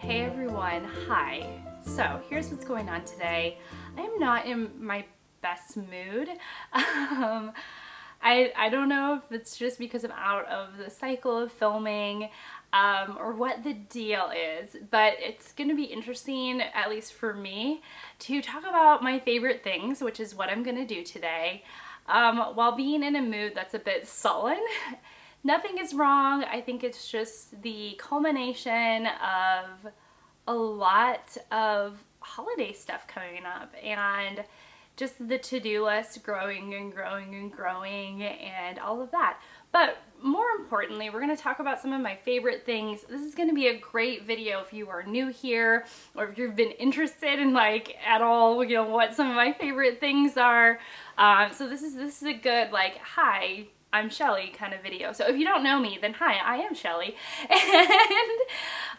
Hey everyone, hi. So here's what's going on today. I am not in my best mood. I don't know if it's just because I'm out of the cycle of filming or what the deal is, but it's going to be interesting, at least for me, to talk about my favorite things, which is what I'm going to do today, while being in a mood that's a bit sullen. Nothing is wrong. I think it's just the culmination of a lot of holiday stuff coming up and just the to-do list growing and growing and growing and all of that. But more importantly, we're going to talk about some of my favorite things. This is going to be a great video if you are new here or if you've been interested in at all, what some of my favorite things are. So this is a good hi, I'm Shelly kind of video. So if you don't know me, then hi, I am Shelly.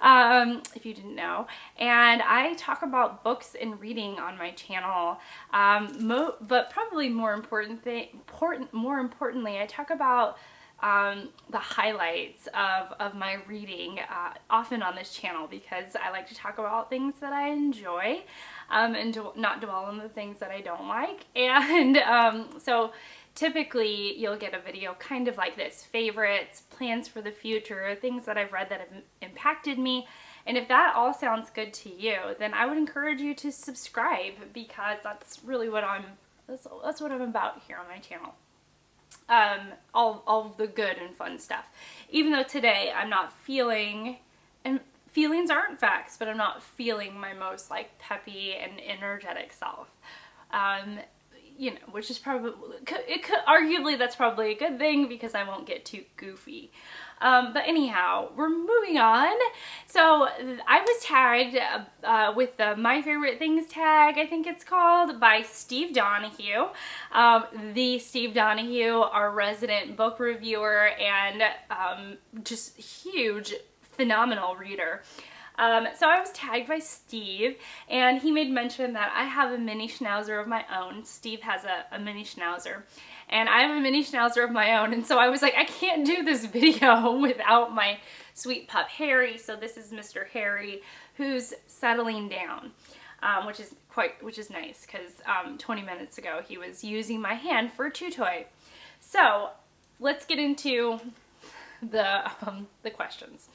And if you didn't know, and I talk about books and reading on my channel. But probably more importantly, I talk about the highlights of my reading often on this channel, because I like to talk about things that I enjoy and not dwell on the things that I don't like. And so typically you'll get a video kind of like this: favorites, plans for the future, things that I've read that have impacted me. And if that all sounds good to you, then I would encourage you to subscribe, because that's really what that's what I'm about here on my channel. All the good and fun stuff. Even though today I'm not feeling, and feelings aren't facts, but I'm not feeling my most peppy and energetic self. Which is arguably that's probably a good thing, because I won't get too goofy. But anyhow, we're moving on. So I was tagged with the My Favorite Things tag, I think it's called, by Steve Donahue. The Steve Donahue, our resident book reviewer and just huge, phenomenal reader. So I was tagged by Steve, and he made mention that I have a mini schnauzer of my own. Steve has a mini schnauzer, and I have a mini schnauzer of my own, and so I was like, I can't do this video without my sweet pup Harry. So this is Mr. Harry, who's settling down, which is nice, because 20 minutes ago he was using my hand for a chew toy. So let's get into the questions.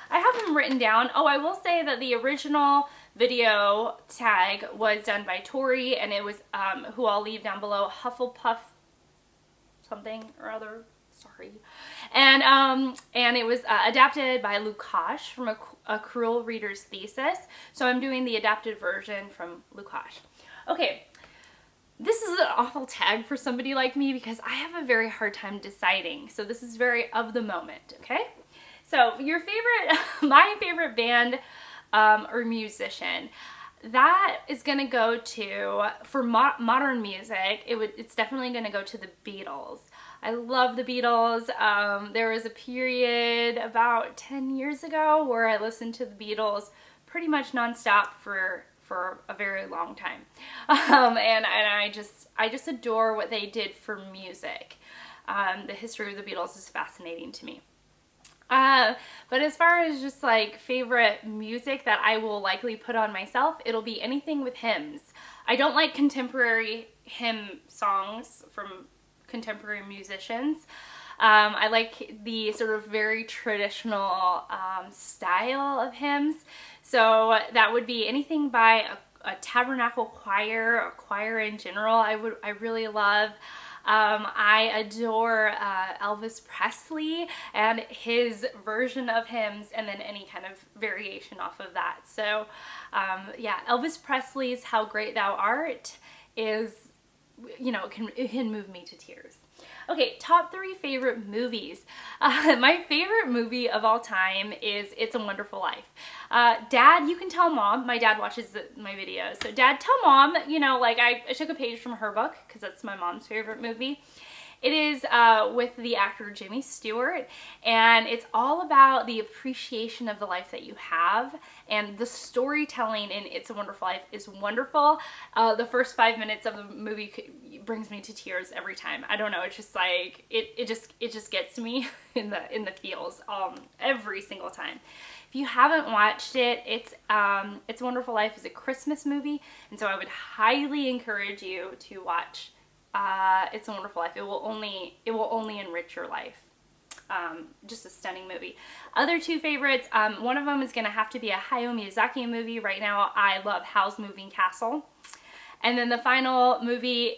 I have them written down. Oh, I will say that the original video tag was done by Tori, and it was, who I'll leave down below, Hufflepuff something or other, sorry. And it was adapted by Bookish from a Cruel Reader's Thesis. So I'm doing the adapted version from Bookish. Okay, this is an awful tag for somebody like me, because I have a very hard time deciding. So this is very of the moment, okay? So your favorite, my favorite band or musician, that is going to go to, for modern music, it's definitely going to go to the Beatles. I love the Beatles. There was a period about 10 years ago where I listened to the Beatles pretty much nonstop for a very long time. And I just adore what they did for music. The history of the Beatles is fascinating to me. But as far as just favorite music that I will likely put on myself, it'll be anything with hymns. I don't like contemporary hymn songs from contemporary musicians. I like the sort of very traditional style of hymns. So that would be anything by a tabernacle choir, a choir in general. I really love. I adore Elvis Presley and his version of hymns, and then any kind of variation off of that. So yeah, Elvis Presley's How Great Thou Art is, it can move me to tears. Okay, top 3 favorite movies. My favorite movie of all time is It's a Wonderful Life. Dad, you can tell Mom. My dad watches my videos. So Dad, tell Mom, I took a page from her book, because that's my mom's favorite movie. It is with the actor Jimmy Stewart, and it's all about the appreciation of the life that you have, and the storytelling in It's a Wonderful Life is wonderful. The first 5 minutes of the movie brings me to tears every time. I don't know, it's just like it just gets me in the feels every single time. If you haven't watched it, It's a Wonderful Life is a Christmas movie, and so I would highly encourage you to watch It's a Wonderful Life. It will only enrich your life. Just a stunning movie. Other two favorites, one of them is going to have to be a Hayao Miyazaki movie. Right now, I love Howl's Moving Castle. And then the final movie,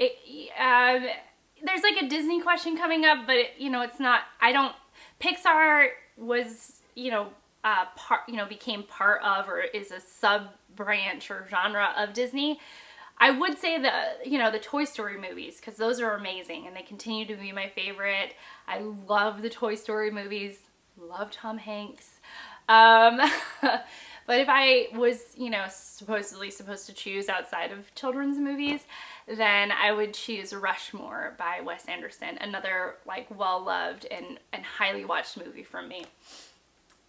there's like a Disney question coming up, but it's not, Pixar was, became part of, or is a sub-branch or genre of Disney. I would say the Toy Story movies, because those are amazing and they continue to be my favorite. I love the Toy Story movies, love Tom Hanks. But if I was, supposedly supposed to choose outside of children's movies, then I would choose Rushmore by Wes Anderson, another like well-loved and highly watched movie from me.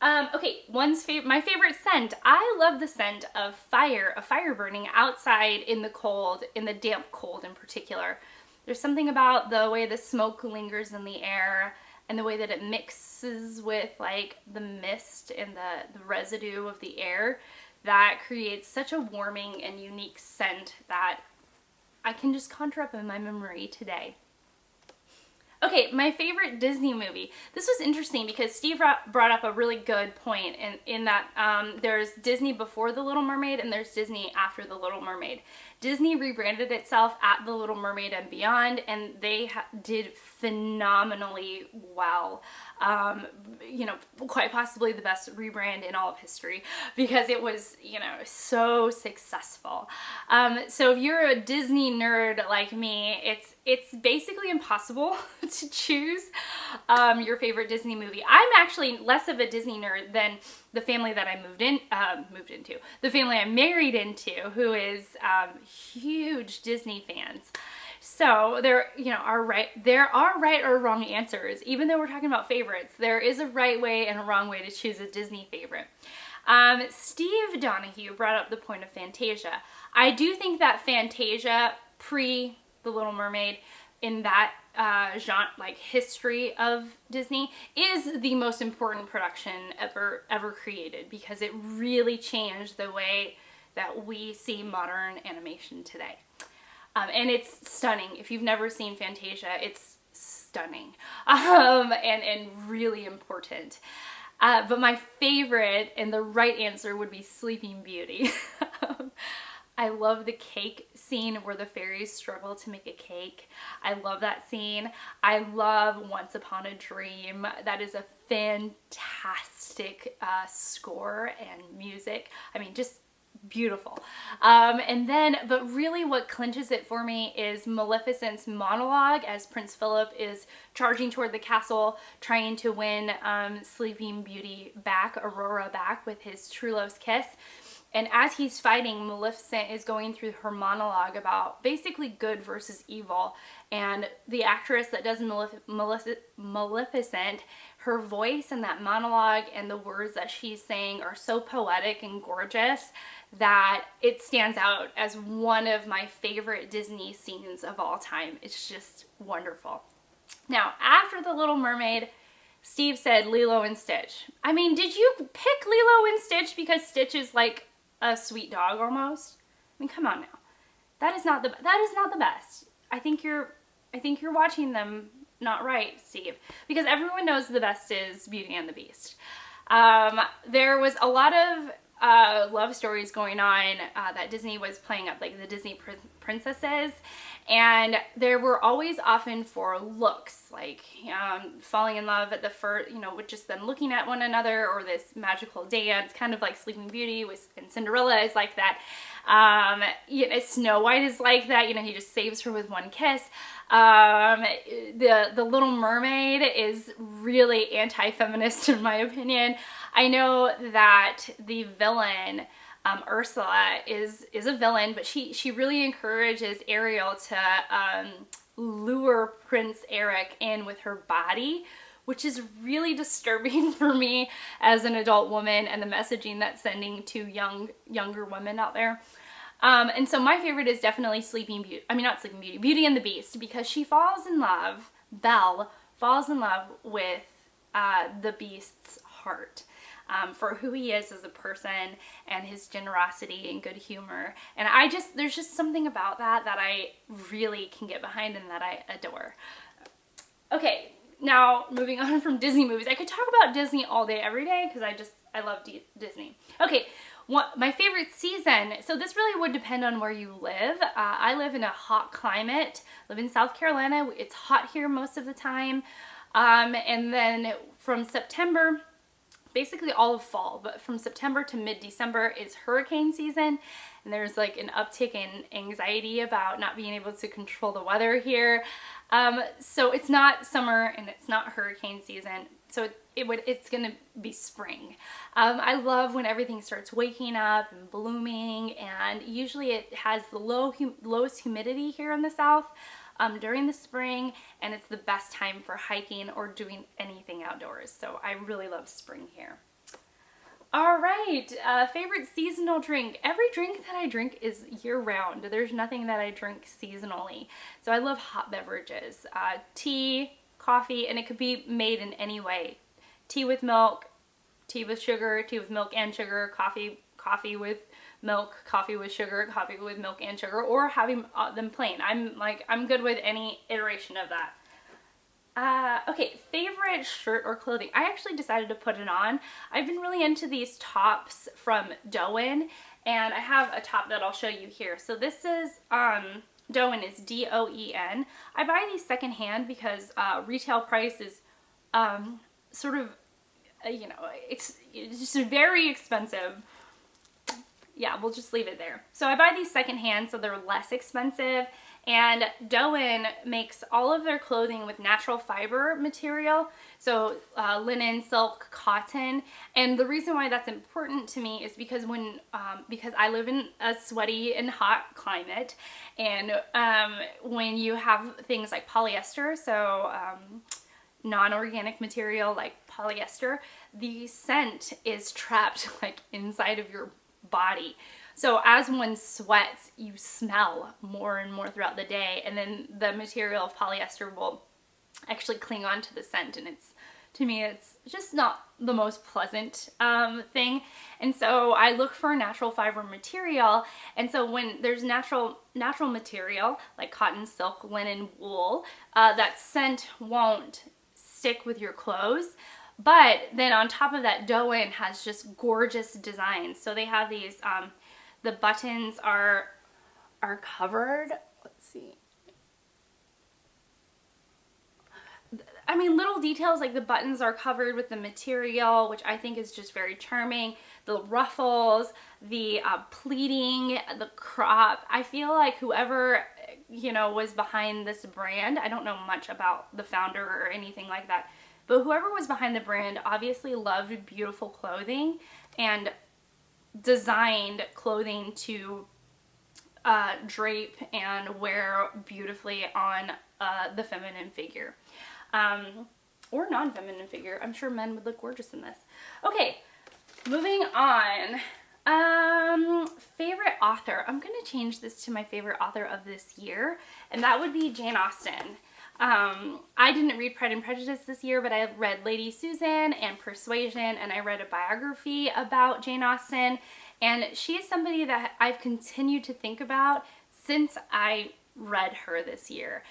Okay, my favorite scent. I love the scent of fire, a fire burning outside in the cold, in the damp cold in particular. There's something about the way the smoke lingers in the air and the way that it mixes with like the mist and the residue of the air that creates such a warming and unique scent that I can just conjure up in my memory today. Okay, my favorite Disney movie. This was interesting because Steve brought up a really good point in that there's Disney before The Little Mermaid and there's Disney after The Little Mermaid. Disney rebranded itself at The Little Mermaid and beyond, and they did phenomenally well. Quite possibly the best rebrand in all of history because it was, so successful. So if you're a Disney nerd like me, it's basically impossible to choose your favorite Disney movie. I'm actually less of a Disney nerd than the family that I the family I married into, who is huge Disney fans. So there are right or wrong answers. Even though we're talking about favorites, there is a right way and a wrong way to choose a Disney favorite. Steve Donahue brought up the point of Fantasia. I do think that Fantasia pre The Little Mermaid, in that genre, like history of Disney, is the most important production ever created, because it really changed the way that we see modern animation today. And it's stunning. If you've never seen Fantasia, it's stunning and really important. But my favorite and the right answer would be Sleeping Beauty. I love the cake scene where the fairies struggle to make a cake. I love that scene. I love Once Upon a Dream. That is a fantastic score and music. I mean, just beautiful. But really what clinches it for me is Maleficent's monologue as Prince Philip is charging toward the castle, trying to win Sleeping Beauty back, Aurora back, with his true love's kiss. And as he's fighting, Maleficent is going through her monologue about basically good versus evil. And the actress that does Maleficent, her voice and that monologue and the words that she's saying are so poetic and gorgeous that it stands out as one of my favorite Disney scenes of all time. It's just wonderful. Now, after The Little Mermaid, Steve said Lilo and Stitch. I mean, did you pick Lilo and Stitch because Stitch is like a sweet dog almost? I mean, come on now. That is not the best. I think you're watching them not right, Steve, because everyone knows the best is Beauty and the Beast. There was a lot of love stories going on that Disney was playing up, like the Disney princesses, and there were always often for looks, like falling in love at the first, with just them looking at one another, or this magical dance, kind of like Sleeping Beauty and Cinderella is like that. Snow White is like that. He just saves her with one kiss. The Little Mermaid is really anti-feminist in my opinion. I know that the villain, Ursula, is a villain, but she really encourages Ariel to lure Prince Eric in with her body, which is really disturbing for me as an adult woman, and the messaging that's sending to younger women out there. And so my favorite is definitely Beauty and the Beast, because she falls in love, Belle falls in love with the Beast's heart. For who he is as a person and his generosity and good humor. And there's just something about that I really can get behind and that I adore. Okay, now moving on from Disney movies. I could talk about Disney all day, every day, because I love Disney. Okay, my favorite season. So this really would depend on where you live. I live in a hot climate, live in South Carolina. It's hot here most of the time. And then from September, basically all of fall, but from September to mid-December is hurricane season, and there's like an uptick in anxiety about not being able to control the weather here. So it's not summer and it's not hurricane season, so it's gonna be spring. I love when everything starts waking up and blooming, and usually it has the lowest humidity here in the South during the spring, and it's the best time for hiking or doing anything outdoors. So I really love spring here. All right, favorite seasonal drink. Every drink that I drink is year-round. There's nothing that I drink seasonally. So I love hot beverages, tea, coffee, and it could be made in any way. Tea with milk, tea with sugar, tea with milk and sugar, coffee with milk, coffee with sugar, coffee with milk and sugar, or having them plain. I'm good with any iteration of that. Okay, favorite shirt or clothing. I actually decided to put it on. I've been really into these tops from Doen, and I have a top that I'll show you here. So this is, Doen is D-O-E-N. I buy these secondhand because retail price is sort of, it's just very expensive. Yeah, we'll just leave it there. So I buy these secondhand so they're less expensive, and Doen makes all of their clothing with natural fiber material, so linen, silk, cotton. And the reason why that's important to me is because because I live in a sweaty and hot climate, and when you have things like polyester, so non-organic material like polyester, the scent is trapped like inside of your body. So as one sweats, you smell more and more throughout the day, and then the material of polyester will actually cling on to the scent, and to me it's just not the most pleasant thing. And so I look for natural fiber material, and so when there's natural material like cotton, silk, linen, wool, that scent won't stick with your clothes. But then on top of that, Doen has just gorgeous designs. So they have these, the buttons are covered. Let's see. I mean, little details like the buttons are covered with the material, which I think is just very charming. The ruffles, the pleating, the crop. I feel like whoever, was behind this brand, I don't know much about the founder or anything like that, but whoever was behind the brand obviously loved beautiful clothing and designed clothing to drape and wear beautifully on the feminine figure. Or non-feminine figure. I'm sure men would look gorgeous in this. Okay, moving on. Favorite author. I'm going to change this to my favorite author of this year, and that would be Jane Austen. I didn't read Pride and Prejudice this year, but I read Lady Susan and Persuasion, and I read a biography about Jane Austen, and she is somebody that I've continued to think about since I read her this year.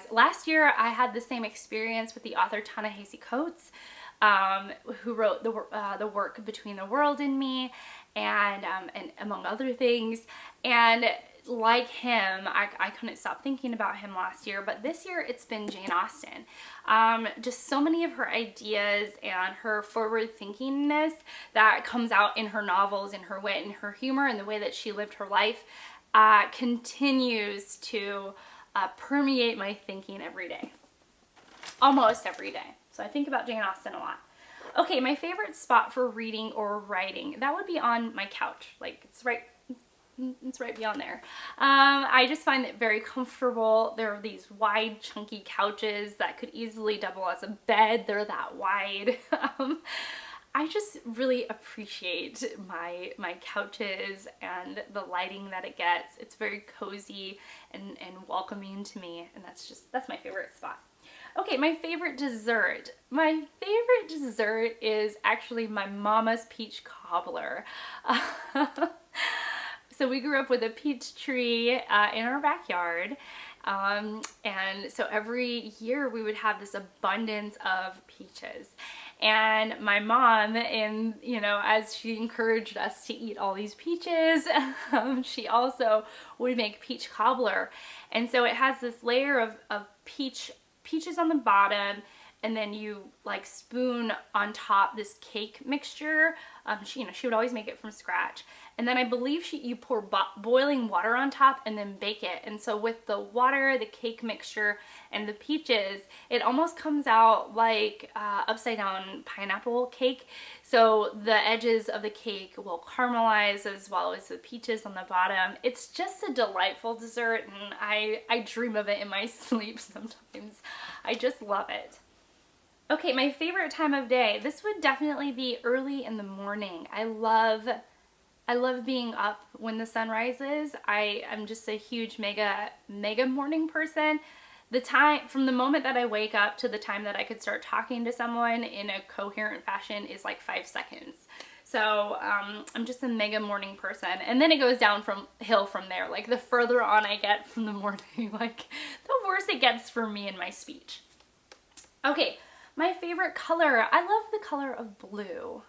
Last year I had the same experience with the author Ta-Nehisi Coates, who wrote the work Between the World and Me, and among other things, and like him, I couldn't stop thinking about him last year, but this year it's been Jane Austen. Just so many of her ideas and her forward thinkingness that comes out in her novels, in her wit and her humor, and the way that she lived her life continues to permeate my thinking every day. Almost every day. So I think about Jane Austen a lot. Okay, my favorite spot for reading or writing, that would be on my couch. Like, it's right it's right beyond there. I just find it very comfortable. There are these wide, chunky couches that could easily double as a bed. They're that wide. I just really appreciate my couches and the lighting that it gets. It's very cozy and welcoming to me, and that's my favorite spot. Okay, my favorite dessert. My favorite dessert is actually my mama's peach cobbler. So we grew up with a peach tree in our backyard. And so every year we would have this abundance of peaches. And my mom, as she encouraged us to eat all these peaches, she also would make peach cobbler. And so it has this layer of peaches on the bottom, and then you like spoon on top this cake mixture. She would always make it from scratch. And then I believe you pour boiling water on top and then bake it. And so with the water, the cake mixture, and the peaches, it almost comes out like upside down pineapple cake. So the edges of the cake will caramelize as well as the peaches on the bottom. It's just a delightful dessert, and I dream of it in my sleep sometimes. I just love it. Okay, my favorite time of day. This would definitely be early in the morning. I love being up when the sun rises. I'm just a huge mega morning person. From the moment that I wake up to the time that I could start talking to someone in a coherent fashion is like 5 seconds. So I'm just a mega morning person. And then it goes downhill from there. Like the further on I get from the morning, like the worse it gets for me in my speech. Okay, my favorite color. I love the color of blue.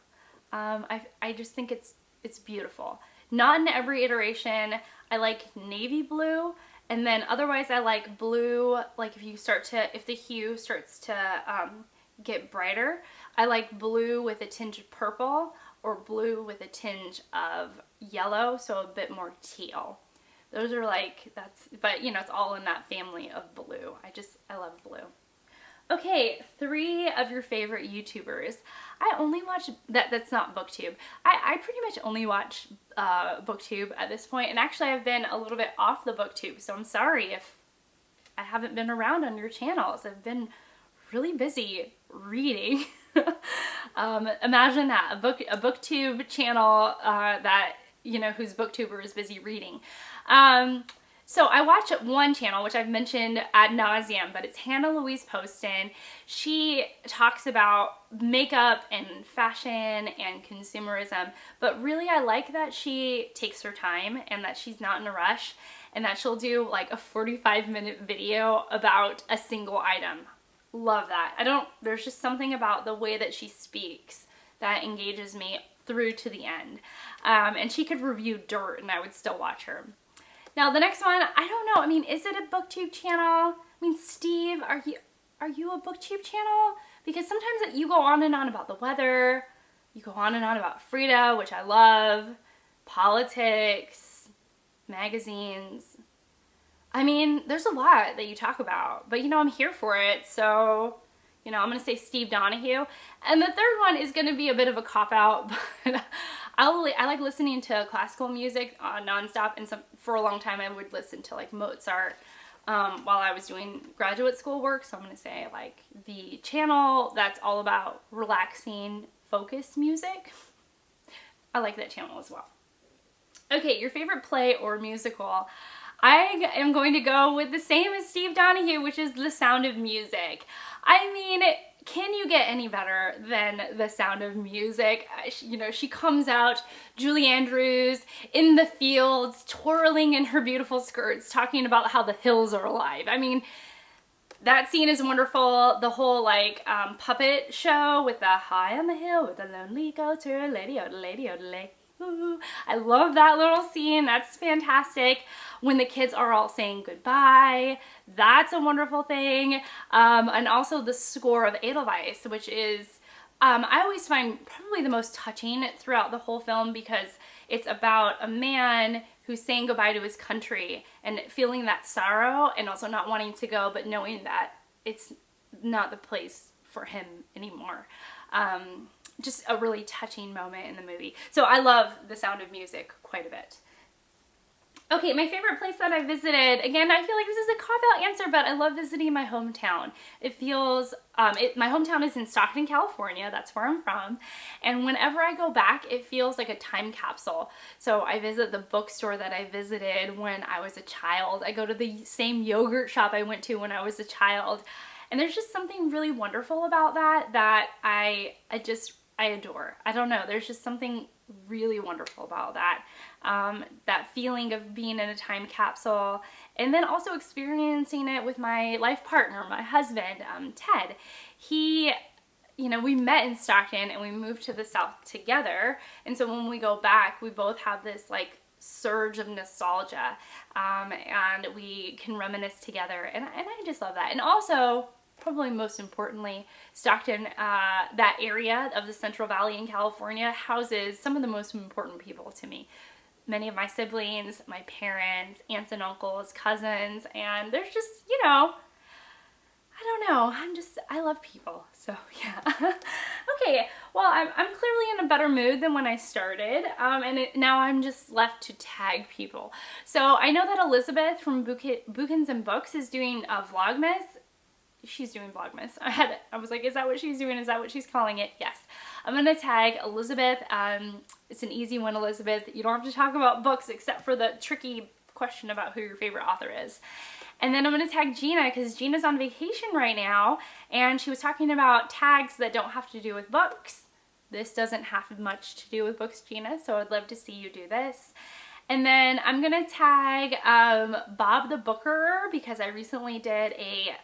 I just think it's beautiful. Not in every iteration. I like navy blue, and then otherwise I like blue, like if the hue starts to get brighter, I like blue with a tinge of purple or blue with a tinge of yellow, so a bit more teal. Those are but it's all in that family of blue. I love blue. Okay, 3 of your favorite YouTubers. I only watch, that's not BookTube. I pretty much only watch BookTube at this point, and actually I've been a little bit off the BookTube, so I'm sorry if I haven't been around on your channels. I've been really busy reading. Imagine that, a BookTube channel whose BookTuber is busy reading. So I watch one channel, which I've mentioned ad nauseum, but it's Hannah Louise Poston. She talks about makeup and fashion and consumerism, but really I like that she takes her time and that she's not in a rush, and that she'll do like a 45-minute video about a single item. Love that. There's just something about the way that she speaks that engages me through to the end. And she could review dirt and I would still watch her. Now the next one, I don't know. I mean, is it a BookTube channel? I mean, Steve, are you a BookTube channel? Because sometimes you go on and on about the weather, you go on and on about Frida, which I love, politics, magazines. I mean, there's a lot that you talk about, but I'm here for it, so I'm gonna say Steve Donahue. And the third one is gonna be a bit of a cop-out, but I like listening to classical music nonstop, and for a long time I would listen to like Mozart while I was doing graduate school work, so I'm gonna say like the channel that's all about relaxing, focused music. I like that channel as well. Okay, your favorite play or musical. I am going to go with the same as Steve Donahue, which is The Sound of Music. I mean, can you get any better than The Sound of Music? She comes out, Julie Andrews, in the fields, twirling in her beautiful skirts, talking about how the hills are alive. I mean, that scene is wonderful. The whole puppet show with the high on the hill with the lonely goater, lady, odelay. Ooh, I love that little scene. That's fantastic. When the kids are all saying goodbye, that's a wonderful thing. And also the score of Edelweiss, which is, I always find probably the most touching throughout the whole film, because it's about a man who's saying goodbye to his country and feeling that sorrow and also not wanting to go, but knowing that it's not the place for him anymore. Just a really touching moment in the movie. So I love The Sound of Music quite a bit. Okay, my favorite place that I visited, again, I feel like this is a cop-out answer, but I love visiting my hometown. It feels, my hometown is in Stockton, California. That's where I'm from. And whenever I go back, it feels like a time capsule. So I visit the bookstore that I visited when I was a child. I go to the same yogurt shop I went to when I was a child. And there's just something really wonderful about that I adore. I don't know, there's just something really wonderful about that. That feeling of being in a time capsule, and then also experiencing it with my life partner, my husband, Ted. He, we met in Stockton and we moved to the South together. And so when we go back, we both have this like surge of nostalgia, and we can reminisce together. And I just love that. And also, probably most importantly, Stockton, that area of the Central Valley in California, houses some of the most important people to me. Many of my siblings, my parents, aunts and uncles, cousins, and there's just, I don't know, I love people, so yeah. Okay, well, I'm clearly in a better mood than when I started, and now I'm just left to tag people. So I know that Elizabeth from Bookins and Books is doing a Vlogmas. She's doing Vlogmas. I was like, is that what she's doing? Is that what she's calling it? Yes. I'm going to tag Elizabeth. It's an easy one, Elizabeth. You don't have to talk about books except for the tricky question about who your favorite author is. And then I'm going to tag Gina because Gina's on vacation right now, and she was talking about tags that don't have to do with books. This doesn't have much to do with books, Gina, so I'd love to see you do this. And then I'm going to tag Bob the Booker because I recently did a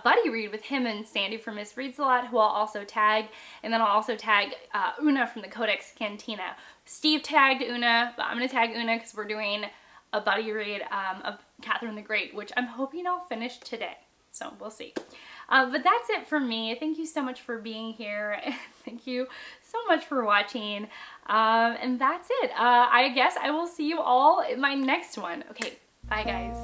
buddy read with him and Sandy from Miss Reads a Lot, who I'll also tag. And then I'll also tag Una from the Codex Cantina. Steve tagged Una, but I'm going to tag Una because we're doing a buddy read of Catherine the Great, which I'm hoping I'll finish today. So we'll see. But that's it for me. Thank you so much for being here. Thank you so much for watching. And that's it. I guess I will see you all in my next one. Okay, bye guys.